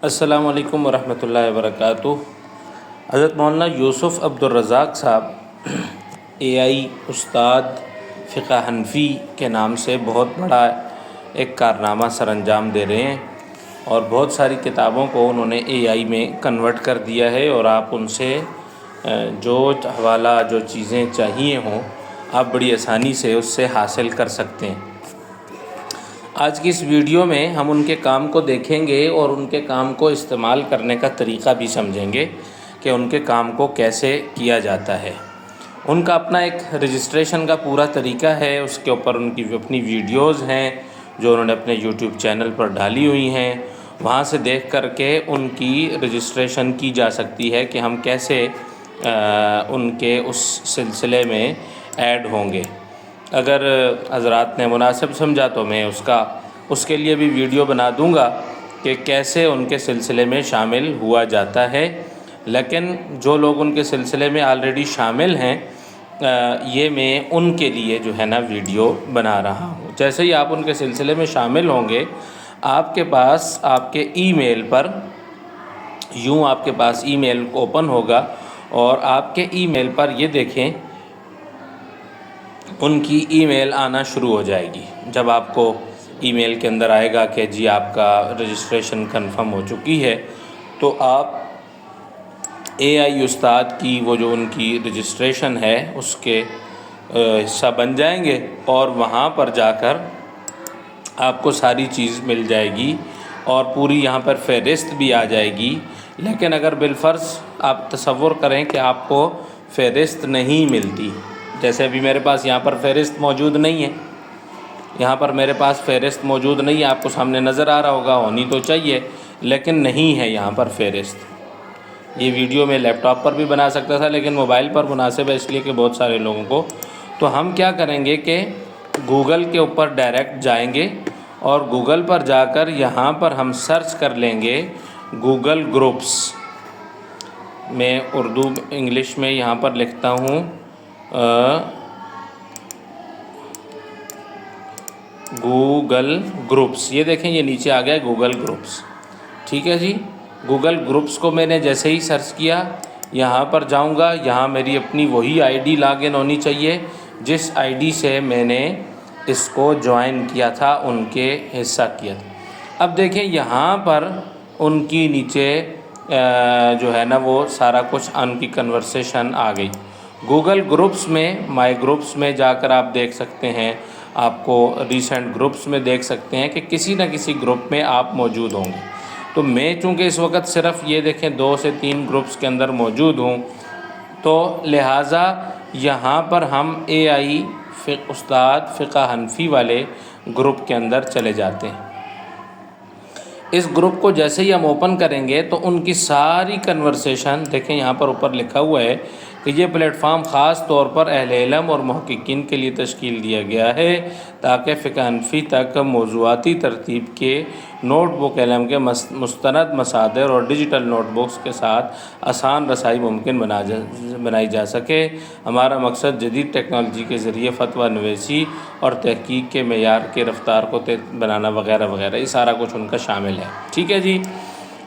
السلام علیکم ورحمۃ اللہ وبرکاتہ۔ حضرت مولانا یوسف عبدالرزاق صاحب AI استاد فقہ حنفی کے نام سے بہت بڑا ایک کارنامہ سر انجام دے رہے ہیں، اور بہت ساری کتابوں کو انہوں نے AI میں کنورٹ کر دیا ہے، اور آپ ان سے جو حوالہ جو چیزیں چاہیے ہوں آپ بڑی آسانی سے اس سے حاصل کر سکتے ہیں۔ آج کی اس ویڈیو میں ہم ان کے کام کو دیکھیں گے اور ان کے کام کو استعمال کرنے کا طریقہ بھی سمجھیں گے کہ ان کے کام کو کیسے کیا جاتا ہے۔ ان کا اپنا ایک رجسٹریشن کا پورا طریقہ ہے، اس کے اوپر ان کی اپنی ویڈیوز ہیں جو انہوں نے اپنے یوٹیوب چینل پر ڈالی ہوئی ہیں، وہاں سے دیکھ کر کے ان کی رجسٹریشن کی جا سکتی ہے کہ ہم کیسے ان کے اس سلسلے میں ایڈ ہوں گے۔ اگر حضرات نے مناسب سمجھا تو میں اس کے لیے بھی ویڈیو بنا دوں گا کہ کیسے ان کے سلسلے میں شامل ہوا جاتا ہے، لیکن جو لوگ ان کے سلسلے میں آلریڈی شامل ہیں یہ میں ان کے لیے جو ہے نا ویڈیو بنا رہا ہوں۔ جیسے ہی آپ ان کے سلسلے میں شامل ہوں گے، آپ کے پاس آپ کے ای میل پر آپ کے پاس ای میل اوپن ہوگا، اور آپ کے ای میل پر یہ دیکھیں ان کی ای میل آنا شروع ہو جائے گی۔ جب آپ کو ای میل کے اندر آئے گا کہ جی آپ کا رجسٹریشن کنفرم ہو چکی ہے، تو آپ AI استاد کی وہ جو ان کی رجسٹریشن ہے اس کے حصہ بن جائیں گے، اور وہاں پر جا کر آپ کو ساری چیز مل جائے گی اور پوری یہاں پر فہرست بھی آ جائے گی۔ لیکن اگر بالفرض آپ تصور کریں کہ آپ کو فہرست نہیں ملتی، جیسے ابھی میرے پاس یہاں پر فہرست موجود نہیں ہے، یہاں پر میرے پاس فہرست موجود نہیں ہے، آپ کو سامنے نظر آ رہا ہوگا، ہونی تو چاہیے لیکن نہیں ہے یہاں پر فہرست۔ یہ ویڈیو میں لیپ ٹاپ پر بھی بنا سکتا تھا لیکن موبائل پر مناسب ہے اس لیے کہ بہت سارے لوگوں کو۔ تو ہم کیا کریں گے کہ گوگل کے اوپر ڈائریکٹ جائیں گے، اور گوگل پر جا کر یہاں پر ہم سرچ کر لیں گے گوگل گروپس۔ میں اردو انگلش میں یہاں پر لکھتا ہوں گوگل گروپس۔ یہ دیکھیں یہ نیچے آ گیا ہے گوگل گروپس، ٹھیک ہے جی۔ گوگل گروپس کو میں نے جیسے ہی سرچ کیا، یہاں پر جاؤں گا، یہاں میری اپنی وہی ID لاگ ان ہونی چاہیے جس ID سے میں نے اس کو جوائن کیا تھا، ان کے حصہ کیا تھا۔ اب دیکھیں یہاں پر ان کی نیچے جو ہے نا وہ سارا کچھ ان کی کنورسیشن آ گئی۔ گوگل گروپس میں مائی گروپس میں جا کر آپ دیکھ سکتے ہیں، آپ کو ریسنٹ گروپس میں دیکھ سکتے ہیں کہ کسی نہ کسی گروپ میں آپ موجود ہوں گے۔ تو میں چونکہ اس وقت صرف یہ دیکھیں 2 سے 3 گروپس کے اندر موجود ہوں، تو لہٰذا یہاں پر ہم AI استاد فقہ حنفی والے گروپ کے اندر چلے جاتے ہیں۔ اس گروپ کو جیسے ہی ہم اوپن کریں گے تو ان کی ساری کنورسیشن دیکھیں، یہاں پر اوپر لکھا ہوا ہے کہ یہ پلیٹ فارم خاص طور پر اہل علم اور محققین کے لیے تشکیل دیا گیا ہے تاکہ فقہ حنفی تک موضوعاتی ترتیب کے نوٹ بک علم کے مستند مصادر اور ڈیجیٹل نوٹ بکس کے ساتھ آسان رسائی ممکن بنائی جا سکے۔ ہمارا مقصد جدید ٹیکنالوجی کے ذریعے فتویٰ نویسی اور تحقیق کے معیار کے رفتار کو بنانا وغیرہ وغیرہ، یہ سارا کچھ ان کا شامل ہے، ٹھیک ہے جی۔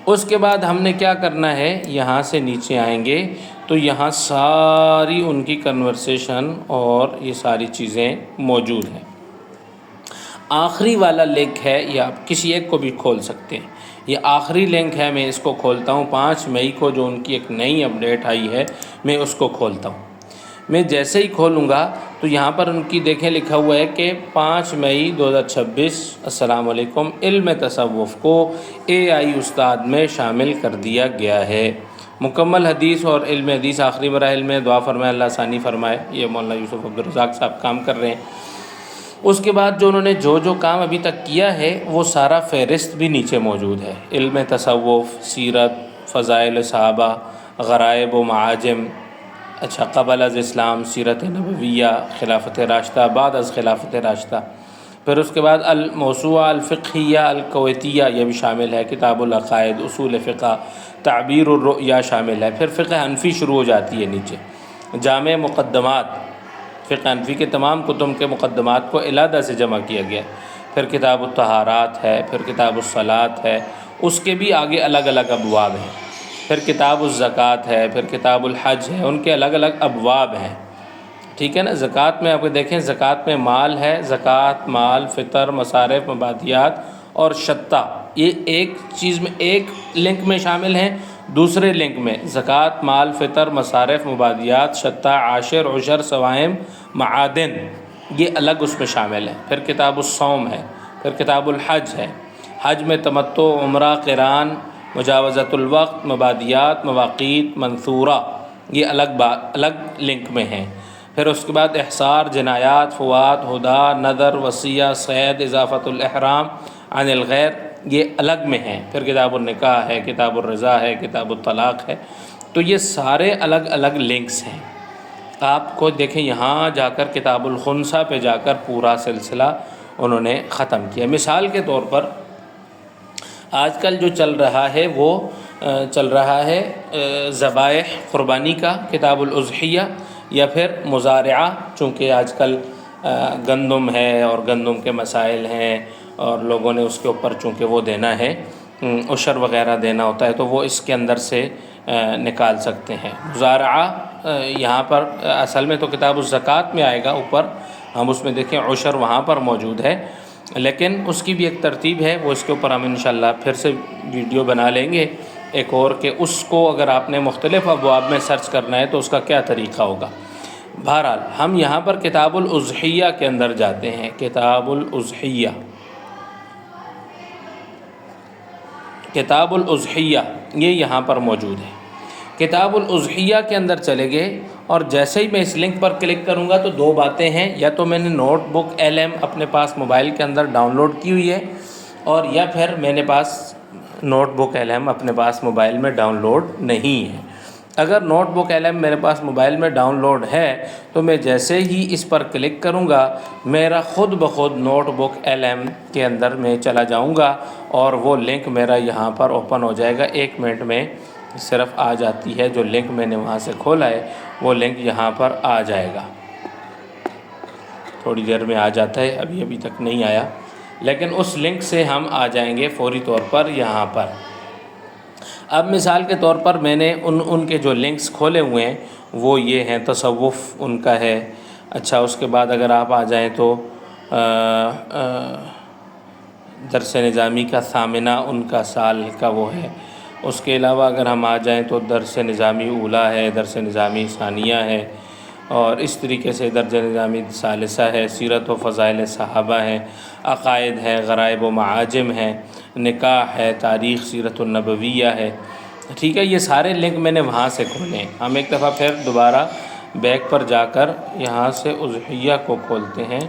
اس کے بعد ہم نے کیا کرنا ہے، یہاں سے نیچے آئیں گے تو یہاں ساری ان کی کنورسیشن اور یہ ساری چیزیں موجود ہیں۔ آخری والا لنک ہے، یہ آپ کسی ایک کو بھی کھول سکتے ہیں، یہ آخری لنک ہے، میں اس کو کھولتا ہوں 5 مئی کو جو ان کی ایک نئی اپڈیٹ آئی ہے، میں اس کو کھولتا ہوں۔ میں جیسے ہی کھولوں گا تو یہاں پر ان کی دیکھیں لکھا ہوا ہے کہ 5 مئی 2026 السلام علیکم، علم تصوف کو AI استاد میں شامل کر دیا گیا ہے۔ مکمل حدیث اور علم حدیث آخری مراحل میں، دعا فرمائے اللہ ثانی فرمائے۔ یہ مولانا یوسف عبدالرزاق صاحب کام کر رہے ہیں۔ اس کے بعد جو انہوں نے جو کام ابھی تک کیا ہے وہ سارا فہرست بھی نیچے موجود ہے۔ علم تصوف، سیرت، فضائل صحابہ، غرائب و معاجم، اچھا قبل از اسلام، سیرت نبویہ، خلافت راشدہ، بعد از خلافت راشدہ، پھر اس کے بعد الموسوعہ الفقہیہ الکویتیہ یہ بھی شامل ہے، کتاب العقائد، اصول فقہ، تعبیر الرؤیا شامل ہے، پھر فقہ حنفی شروع ہو جاتی ہے نیچے، جامع مقدمات، فقہ حنفی کے تمام کتب کے مقدمات کو علیحدہ سے جمع کیا گیا ہے، پھر کتاب الطہارات ہے، پھر کتاب الصلاۃ ہے، اس کے بھی آگے الگ الگ ابواب ہیں. پھر کتاب الزکوٰۃ ہے، پھر کتاب الحج ہے، ان کے الگ الگ ابواب ہیں. ٹھیک ہے نا. زکوٰۃ میں آپ دیکھیں، زکوٰۃ میں مال ہے، زکوٰۃ، مال، فطر، مصارف، مبادیات اور شتّہ، یہ ایک چیز میں، ایک لنک میں شامل ہیں. دوسرے لنک میں زکوٰۃ، مال، فطر، مصارف، مبادیات، شتّہ، عاشر، عشر، سوائم، معادن، یہ الگ اس میں شامل ہیں. پھر کتاب الصوم ہے، پھر کتاب الحج ہے. حج میں تمتع، عمرہ، قران، مجاوزۃ الوقت، مبادیات، مواقیت، منصورہ، یہ الگ لنک میں ہیں. پھر اس کے بعد احصار، جنایات، فوات، ہدا، نذر، وصیہ، صید، اضافۃ الاحرام عن الغیر، یہ الگ میں ہیں. پھر کتاب النکاح ہے، کتاب الرضا ہے، کتاب الطلاق ہے. تو یہ سارے الگ الگ لنکس ہیں. آپ کو دیکھیں یہاں جا کر کتاب الخنسہ پہ جا کر پورا سلسلہ انہوں نے ختم کیا. مثال کے طور پر آج کل جو چل رہا ہے وہ چل رہا ہے ذبائح قربانی کا، کتاب الاضحیہ، یا پھر مزارعہ، چونکہ آج کل گندم ہے اور گندم کے مسائل ہیں اور لوگوں نے اس کے اوپر چونکہ وہ دینا ہے، عشر وغیرہ دینا ہوتا ہے، تو وہ اس کے اندر سے نکال سکتے ہیں. مزارعہ یہاں پر اصل میں تو کتاب الزکوٰۃ میں آئے گا اوپر، ہم اس میں دیکھیں عشر وہاں پر موجود ہے، لیکن اس کی بھی ایک ترتیب ہے، وہ اس کے اوپر ہم انشاءاللہ پھر سے ویڈیو بنا لیں گے ایک اور، کہ اس کو اگر آپ نے مختلف ابواب میں سرچ کرنا ہے تو اس کا کیا طریقہ ہوگا. بہرحال ہم یہاں پر کتاب الاضحیہ کے اندر جاتے ہیں. کتاب الاضحیہ، کتاب الاضحیہ یہ یہاں پر موجود ہے. کتاب الاضحیہ کے اندر چلے گئے اور جیسے ہی میں اس لنک پر کلک کروں گا تو دو باتیں ہیں، یا تو میں نے نوٹ بک LM اپنے پاس موبائل کے اندر ڈاؤن لوڈ کی ہوئی ہے، اور یا پھر میرے پاس نوٹ بک LM اپنے پاس موبائل میں ڈاؤن لوڈ نہیں ہے. اگر نوٹ بک LM میرے پاس موبائل میں ڈاؤن لوڈ ہے تو میں جیسے ہی اس پر کلک کروں گا میرا خود بخود نوٹ بک LM کے اندر میں چلا جاؤں گا اور وہ لنک میرا یہاں پر اوپن ہو جائے گا. 1 منٹ میں صرف آ جاتی ہے، جو لنک میں نے وہاں سے کھولا ہے وہ لنک یہاں پر آ جائے گا. تھوڑی دیر میں آ جاتا ہے، ابھی تک نہیں آیا، لیکن اس لنک سے ہم آ جائیں گے فوری طور پر یہاں پر. اب مثال کے طور پر میں نے ان کے جو لنکس کھولے ہوئے ہیں وہ یہ ہیں. تصوف ان کا ہے. اچھا، اس کے بعد اگر آپ آ جائیں تو درس نظامی کا ثامنہ ان کا سال کا وہ ہے. اس کے علاوہ اگر ہم آ جائیں تو درس نظامی اولیٰ ہے، درس نظامی ثانیہ ہے، اور اس طریقے سے درس نظامی ثالثہ ہے، سیرت و فضائل صحابہ ہے، عقائد ہے، غرائب و معاجم ہے، نکاح ہے، تاریخ سیرت النبویہ ہے. ٹھیک ہے، یہ سارے لنک میں نے وہاں سے کھولے ہیں. ہم ایک دفعہ پھر دوبارہ بیک پر جا کر یہاں سے اضحیہ کو کھولتے ہیں.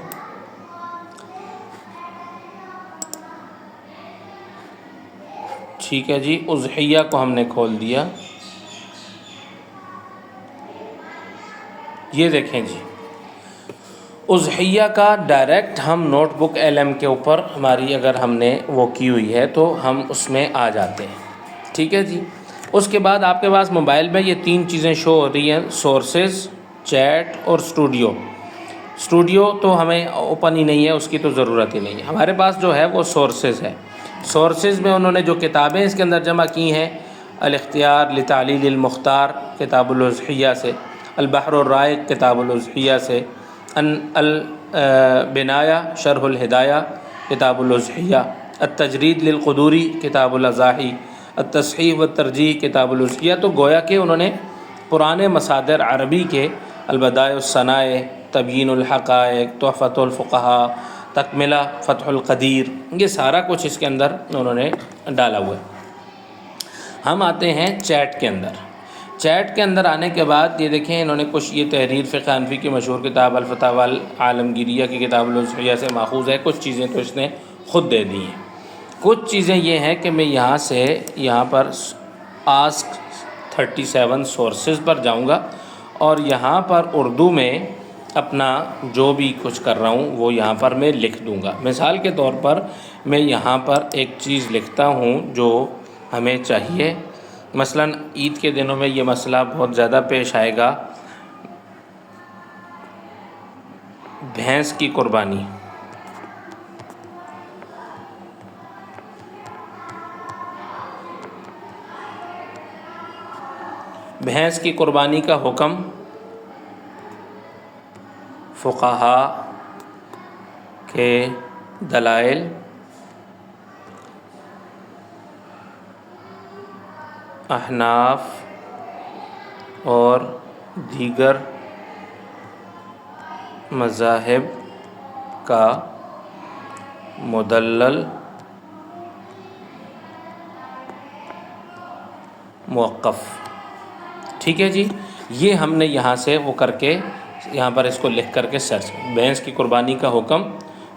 ٹھیک ہے جی، اضحیہ کو ہم نے کھول دیا. یہ دیکھیں جی، اضحیہ کا ڈائریکٹ ہم نوٹ بک LM کے اوپر ہماری اگر ہم نے وہ کی ہوئی ہے تو ہم اس میں آ جاتے ہیں. ٹھیک ہے جی. اس کے بعد آپ کے پاس موبائل میں یہ 3 چیزیں شو ہو رہی ہیں: سورسز، چیٹ اور اسٹوڈیو. اسٹوڈیو تو ہمیں اوپن ہی نہیں ہے، اس کی تو ضرورت ہی نہیں ہے. ہمارے پاس جو ہے وہ سورسز ہے. سورسز میں انہوں نے جو کتابیں اس کے اندر جمع کی ہیں: الاختیار لتعلیل المختار کتاب الاضحیہ سے، البحر الرائق کتاب الاضحیہ سے، البنایہ شرح الہدایہ کتاب الاضحیہ، التجرید للقدوری کتاب الاضاحی، التصحیح والترجیح کتاب الاضحیہ. تو گویا کہ انہوں نے پرانے مصادر عربی کے البدائع الصنائع، تبیین الحقائق، تحفۃ الفقہاء، تکملہ فتح القدیر، یہ سارا کچھ اس کے اندر انہوں نے ڈالا ہوا ہے. ہم آتے ہیں چیٹ کے اندر. چیٹ کے اندر آنے کے بعد یہ دیکھیں انہوں نے کچھ، یہ تحریر فقہ حنفی کی مشہور کتاب الفتاوی العالمگیریہ کی کتاب الاضحیہ سے ماخوذ ہے. کچھ چیزیں تو اس نے خود دے دی ہیں. کچھ چیزیں یہ ہیں کہ میں یہاں سے یہاں پر آسک 37 سورسز پر جاؤں گا اور یہاں پر اردو میں اپنا جو بھی کچھ کر رہا ہوں وہ یہاں پر میں لکھ دوں گا. مثال کے طور پر میں یہاں پر ایک چیز لکھتا ہوں جو ہمیں چاہیے. مثلا عید کے دنوں میں یہ مسئلہ بہت زیادہ پیش آئے گا، بھینس کی قربانی. بھینس کی قربانی کا حکم فقہا کے دلائل احناف اور دیگر مذاہب کا مدلل موقف۔ ٹھیک ہے جی، یہ ہم نے یہاں سے وہ کر کے یہاں پر اس کو لکھ کر کے سرچ، بھینس کی قربانی کا حکم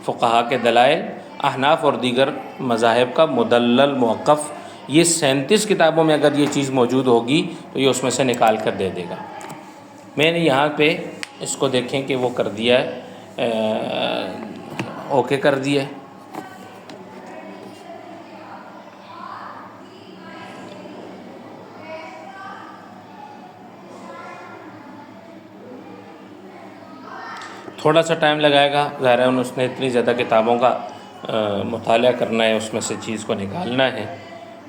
فقہا کے دلائل احناف اور دیگر مذاہب کا مدلل موقف۔ یہ 37 کتابوں میں اگر یہ چیز موجود ہوگی تو یہ اس میں سے نکال کر دے دے گا۔ میں نے یہاں پہ اس کو دیکھیں کہ وہ کر دیا ہے، اوکے کر دیا ہے۔ تھوڑا سا ٹائم لگائے گا، ظاہر ہے اس نے اتنی زیادہ کتابوں کا مطالعہ کرنا ہے، اس میں سے چیز کو نکالنا ہے،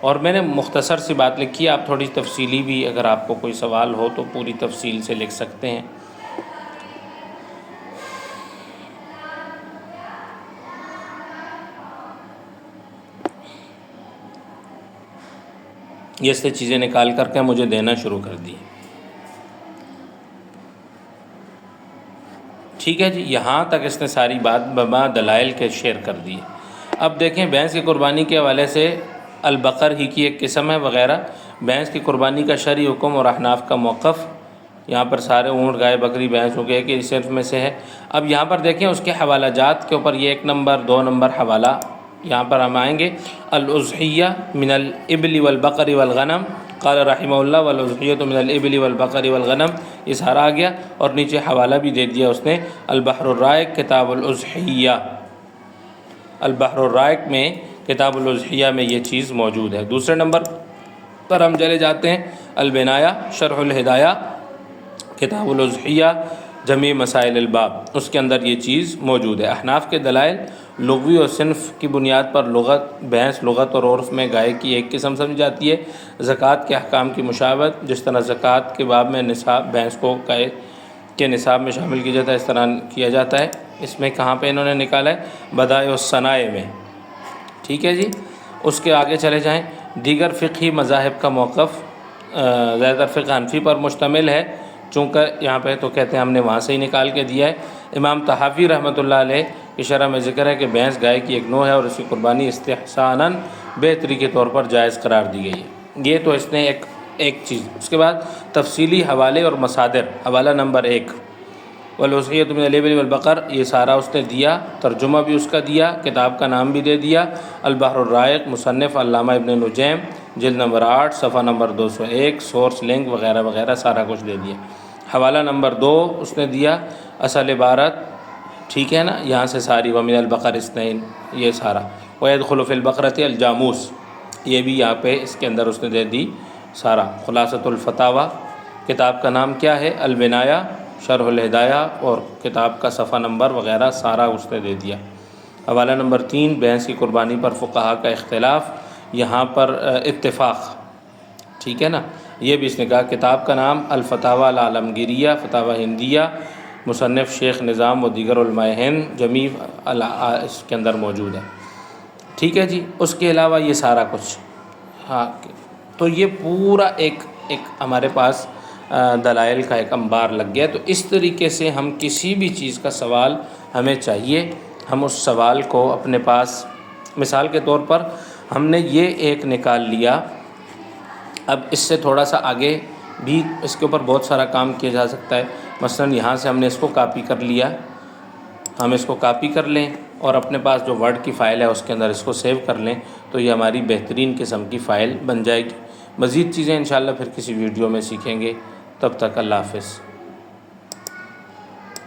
اور میں نے مختصر سی بات لکھی ہے۔ آپ تھوڑی تفصیلی بھی اگر آپ کو کوئی سوال ہو تو پوری تفصیل سے لکھ سکتے ہیں۔ یہ سے چیزیں نکال کر کے مجھے دینا شروع کر دی۔ ٹھیک ہے جی، یہاں تک اس نے ساری بات بما دلائل کے شیئر کر دی۔ اب دیکھیں بھینس کی قربانی کے حوالے سے البقر ہی کی ایک قسم ہے وغیرہ، بھینس کی قربانی کا شرعی حکم اور احناف کا موقف۔ یہاں پر سارے اونٹ گائے بکری بھینس ہو گئے کہ صرف میں سے ہے۔ اب یہاں پر دیکھیں اس کے حوالہ جات کے اوپر یہ 1 نمبر 2 نمبر حوالہ یہاں پر ہم آئیں گے۔ الاضحیہ من الابل والبقر والغنم، قال رحمہ اللہ والاضحیۃ من الابل والبقر والغنم، یہ سارا آ گیا، اور نیچے حوالہ بھی دے دیا اس نے، البحر الرائق کتاب الاضحیہ، البحر الرائق میں کتاب الاضحیہ میں یہ چیز موجود ہے۔ دوسرے نمبر پر ہم چلے جاتے ہیں، البنایہ شرح الہدایہ کتاب الاضحیہ جمیع مسائل الباب، اس کے اندر یہ چیز موجود ہے۔ احناف کے دلائل لغوی اور صنف کی بنیاد پر لغت، بھینس لغت اور عرف میں گائے کی ایک قسم سمجھی جاتی ہے۔ زکوٰۃ کے احکام کی مشابہت، جس طرح زکوٰۃ کے باب میں نصاب بھینس کو گائے کے نصاب میں شامل کیا جاتا ہے، اس طرح کیا جاتا ہے۔ اس میں کہاں پہ انہوں نے نکالا ہے؟ بدائع الصنائع میں۔ ٹھیک ہے جی، اس کے آگے چلے جائیں۔ دیگر فقہی مذاہب کا موقف زیادہ تر فقہ حنفی پر مشتمل ہے، چونکہ یہاں پہ تو کہتے ہیں ہم نے وہاں سے ہی نکال کے دیا ہے۔ امام طحاوی رحمۃ اللہ علیہ کی شرح میں ذکر ہے کہ بھینس گائے کی ایک نوع ہے اور اس کی قربانی استحساناً بہتری کے طور پر جائز قرار دی گئی ہے۔ یہ تو اس نے ایک چیز۔ اس کے بعد تفصیلی حوالے اور مصادر، حوالہ نمبر 1 والاضحیۃ من الابل والبقر، یہ سارا اس نے دیا، ترجمہ بھی اس کا دیا، کتاب کا نام بھی دے دیا، البحر الرائق، مصنف علامہ ابن نجیم، جلد نمبر 8 صفحہ نمبر 201، سورس لنک وغیرہ وغیرہ سارا کچھ دے دیا۔ حوالہ نمبر 2 اس نے دیا اصل عبارت، ٹھیک ہے نا، یہاں سے ساری ومن البقر اثنین، یہ سارا، ويدخل في البقرۃ الجاموس، یہ بھی یہاں پہ اس کے اندر اس نے دے دی سارا۔ خلاصۃ الفتاوی، کتاب کا نام کیا ہے؟ البنایہ شرح الہدایہ، اور کتاب کا صفحہ نمبر وغیرہ سارا اس نے دے دیا۔ حوالہ نمبر 3 بھینس کی قربانی پر فقہا کا اختلاف، یہاں پر اتفاق، ٹھیک ہے نا، یہ بھی اس نے کہا۔ کتاب کا نام الفتاوی العالمگیریہ، فتاوی ہندیہ، مصنف شیخ نظام و دیگر علماء ہند، جمیع اس کے اندر موجود ہے۔ ٹھیک ہے جی، اس کے علاوہ یہ سارا کچھ، ہاں، تو یہ پورا ایک ہمارے پاس دلائل کا ایک انبار لگ گیا۔ تو اس طریقے سے ہم کسی بھی چیز کا سوال ہمیں چاہیے، ہم اس سوال کو اپنے پاس، مثال کے طور پر ہم نے یہ ایک نکال لیا، اب اس سے تھوڑا سا آگے بھی اس کے اوپر بہت سارا کام کیا جا سکتا ہے۔ مثلا یہاں سے ہم نے اس کو کاپی کر لیا، ہم اس کو کاپی کر لیں اور اپنے پاس جو ورڈ کی فائل ہے اس کے اندر اس کو سیو کر لیں، تو یہ ہماری بہترین قسم کی فائل بن جائے گی۔ مزید چیزیں انشاءاللہ پھر کسی ویڈیو میں سیکھیں گے، تب تک اللہ حافظ۔